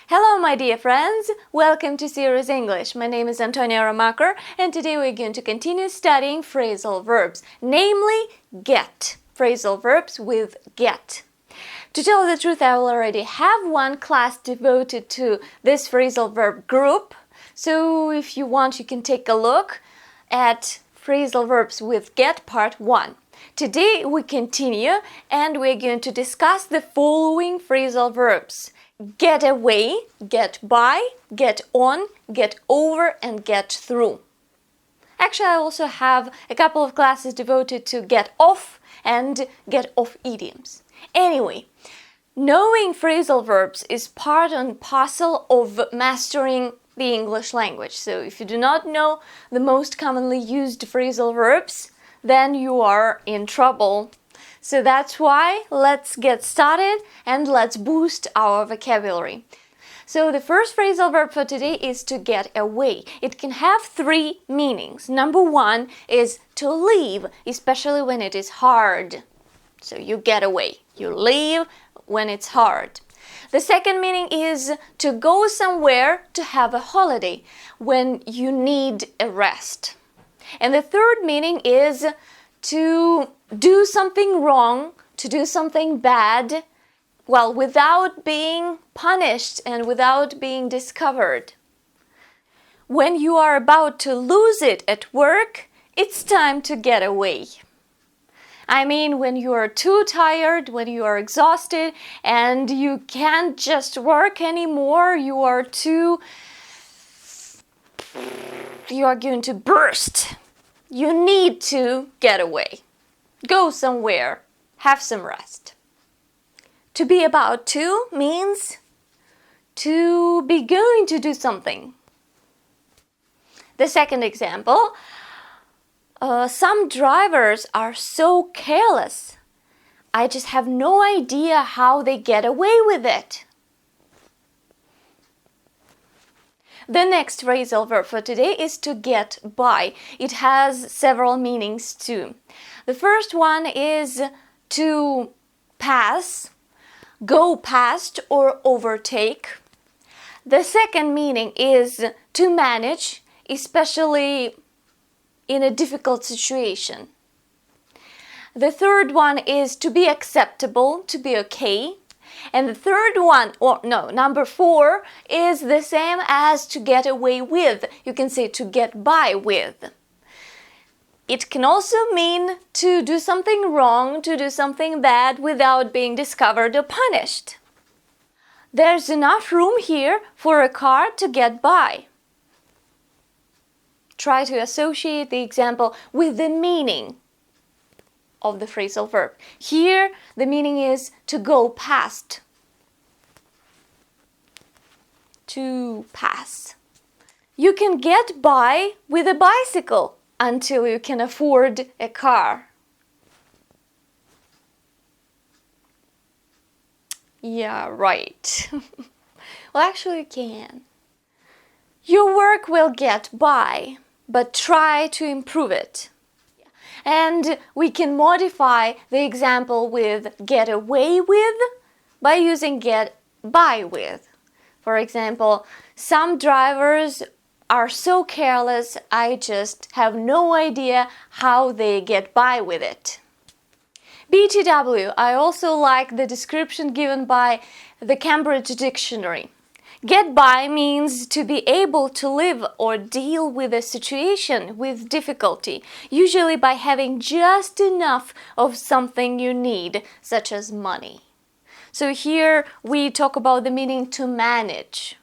Hello my dear friends, welcome to Serious English. My name is Antonia Ramaker and today we're going to continue studying phrasal verbs, namely get. Phrasal verbs with get. To tell the truth, I will already have one class devoted to this phrasal verb group, so if you want you can take a look at phrasal verbs with get part 1. Today we continue and we're going to discuss the following phrasal verbs. Get away, get by, get on, get over, and get through. Actually, I also have a couple of classes devoted to get off and get off idioms. Anyway, knowing phrasal verbs is part and parcel of mastering the English language. So if you do not know the most commonly used phrasal verbs, then you are in trouble. So that's why let's get started and let's boost our vocabulary. So the first phrasal verb for today is to get away. It can have 3 meanings. Number 1 is to leave, especially when it is hard. So you get away. You leave when it's hard. The second meaning is to go somewhere to have a holiday, when you need a rest. And the third meaning is to do something wrong, to do something bad, well, without being punished and without being discovered. When you are about to lose it at work, it's time to get away. I mean, when you are too tired, when you are exhausted and you can't just work anymore, you are going to burst. You need to get away. Go somewhere. Have some rest. To be about to means to be going to do something. The second example, some drivers are so careless. I just have no idea how they get away with it. The next phrasal verb for today is to get by. It has several meanings too. The first one is to pass, go past or overtake. The second meaning is to manage, especially in a difficult situation. The third one is to be acceptable, to be okay. And the third one, number 4, is the same as to get away with. You can say to get by with. It can also mean to do something wrong, to do something bad without being discovered or punished. There's enough room here for a car to get by. Try to associate the example with the meaning of the phrasal verb. Here, the meaning is to go past. To pass. You can get by with a bicycle until you can afford a car. Yeah, right. Well, actually you can. Your work will get by, but try to improve it. And we can modify the example with get away with by using get by with. For example, some drivers are so careless, I just have no idea how they get by with it. BTW, I also like the description given by the Cambridge Dictionary. Get by means to be able to live or deal with a situation with difficulty, usually by having just enough of something you need, such as money. So here we talk about the meaning to manage,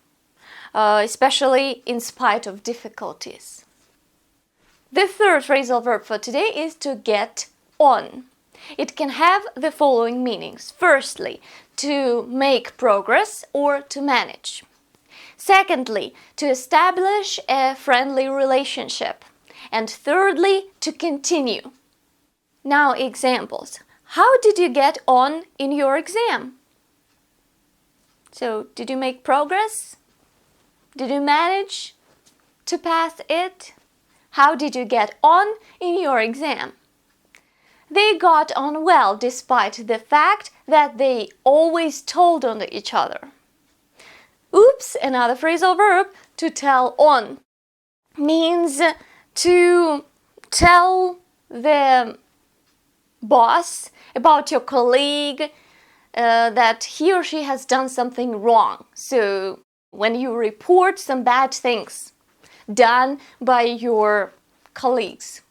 especially in spite of difficulties. The third phrasal verb for today is to get on. It can have the following meanings. Firstly, to make progress or to manage. Secondly, to establish a friendly relationship. And thirdly, to continue. Now, examples. How did you get on in your exam? So, did you make progress? Did you manage to pass it? How did you get on in your exam? They got on well despite the fact that they always told on each other. Oops, another phrasal verb, to tell on, means to tell the boss about your colleague that he or she has done something wrong. So when you report some bad things done by your colleagues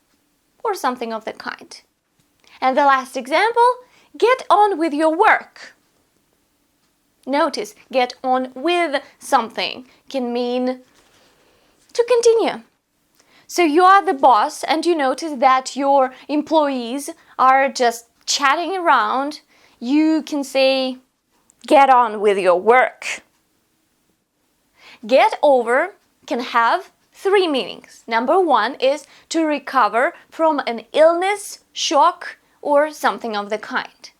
or something of the kind. And the last example, get on with your work. Notice, get on with something can mean to continue. So you are the boss and you notice that your employees are just chatting around. You can say, get on with your work. Get over can have three meanings. Number one is to recover from an illness, shock, or something of the kind.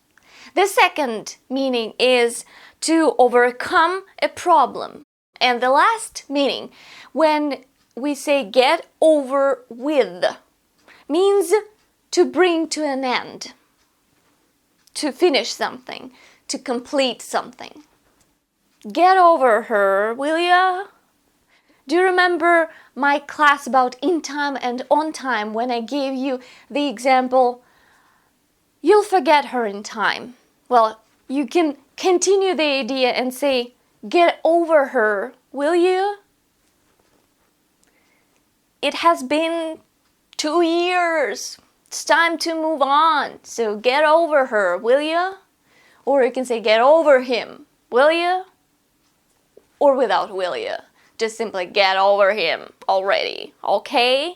The second meaning is to overcome a problem. And the last meaning, when we say get over with, means to bring to an end, to finish something, to complete something. Get over her, will ya? Do you remember my class about in time and on time when I gave you the example, you'll forget her in time? Well, you can continue the idea and say, get over her, will you? It has been 2 years. It's time to move on. So get over her, will you? Or you can say, get over him, will you? Or without will you. Just simply get over him already, okay?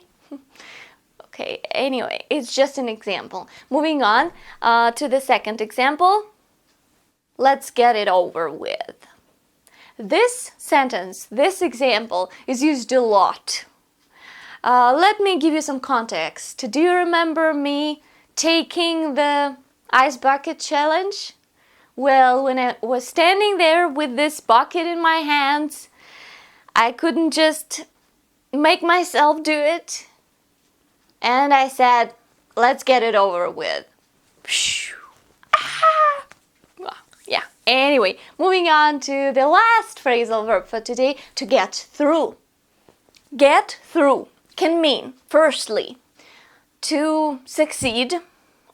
Okay, anyway, it's just an example. Moving on to the second example. Let's get it over with. This sentence, this example, is used a lot. Let me give you some context. Do you remember me taking the ice bucket challenge? Well, when I was standing there with this bucket in my hands, I couldn't just make myself do it. And I said, let's get it over with. Yeah, anyway, moving on to the last phrasal verb for today, to get through. Get through can mean, firstly, to succeed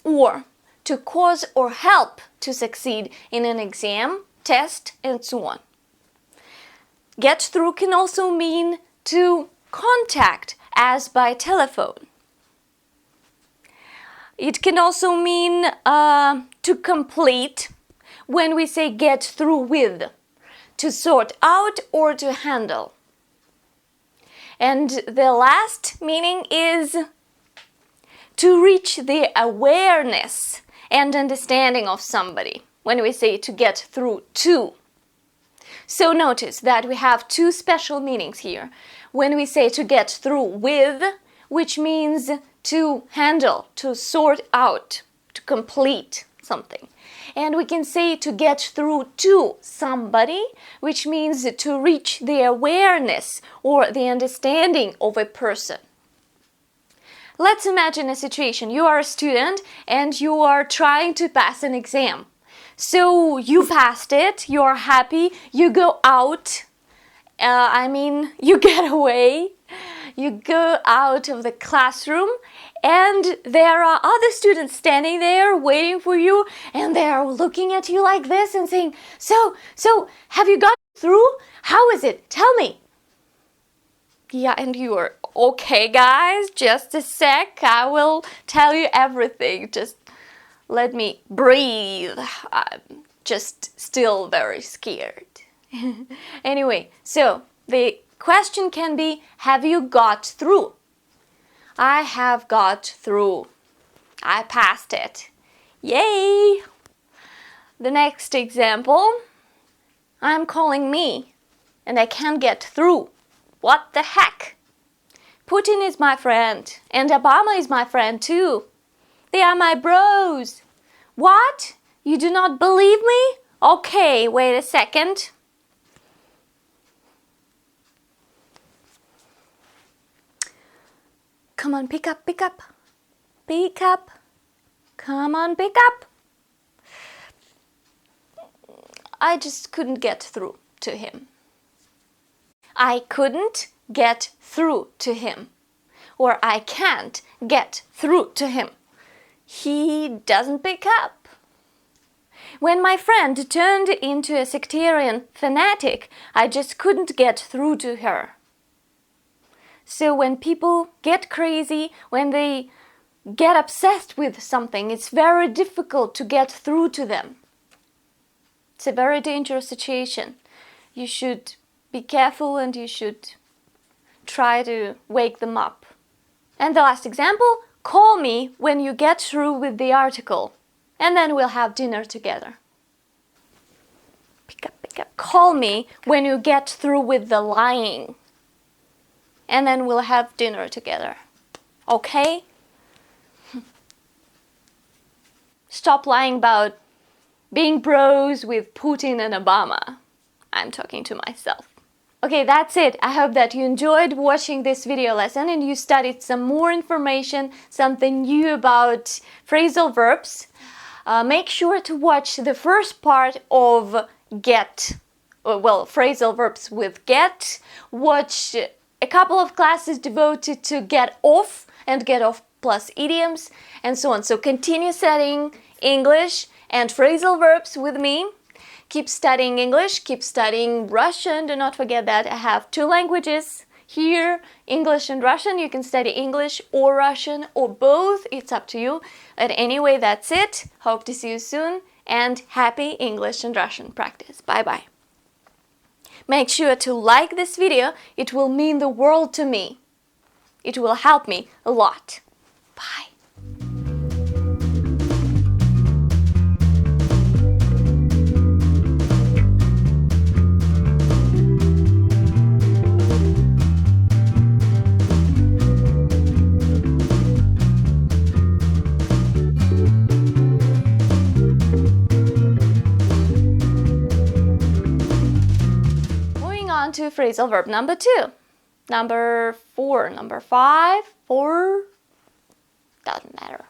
or to cause or help to succeed in an exam, test, and so on. Get through can also mean to contact, as by telephone. It can also mean to complete, when we say get through with, to sort out or to handle. And the last meaning is to reach the awareness and understanding of somebody, when we say to get through to. So notice that we have two special meanings here. When we say to get through with, which means to handle, to sort out, to complete something. And we can say to get through to somebody, which means to reach the awareness or the understanding of a person. Let's imagine a situation. You are a student and you are trying to pass an exam. So you passed it, you are happy, you go out, you get away, you go out of the classroom, and there are other students standing there waiting for you, and they are looking at you like this and saying, so have you got through? How is it? Tell me. Yeah, and you are, okay guys, just a sec, I will tell you everything, just let me breathe. I'm just still very scared. Anyway, so the question can be, have you got through? I have got through. I passed it. Yay! The next example, I'm calling me and I can't get through. What the heck? Putin is my friend and Obama is my friend too. They are my bros. What? You do not believe me? Okay, wait a second. Come on, pick up, pick up. Pick up. Come on, pick up. I just couldn't get through to him. I couldn't get through to him. Or I can't get through to him. He doesn't pick up. When my friend turned into a sectarian fanatic, I just couldn't get through to her. So when people get crazy, when they get obsessed with something, it's very difficult to get through to them. It's a very dangerous situation. You should be careful and you should try to wake them up. And the last example, call me when you get through with the article, and then we'll have dinner together. Pick up. Call me when you get through with the lying, and then we'll have dinner together. Okay? Stop lying about being bros with Putin and Obama. I'm talking to myself. Okay, that's it. I hope that you enjoyed watching this video lesson and you studied some more information, something new about phrasal verbs. Make sure to watch the first part of get, phrasal verbs with get. Watch a couple of classes devoted to get off and get off plus idioms and so on. So continue studying English and phrasal verbs with me. Keep studying English, keep studying Russian. Do not forget that I have 2 languages here, English and Russian. You can study English or Russian or both. It's up to you. But anyway, that's it. Hope to see you soon and happy English and Russian practice. Bye-bye. Make sure to like this video. It will mean the world to me. It will help me a lot. Bye. To phrasal verb number 2, number 4, number 5, 4, doesn't matter.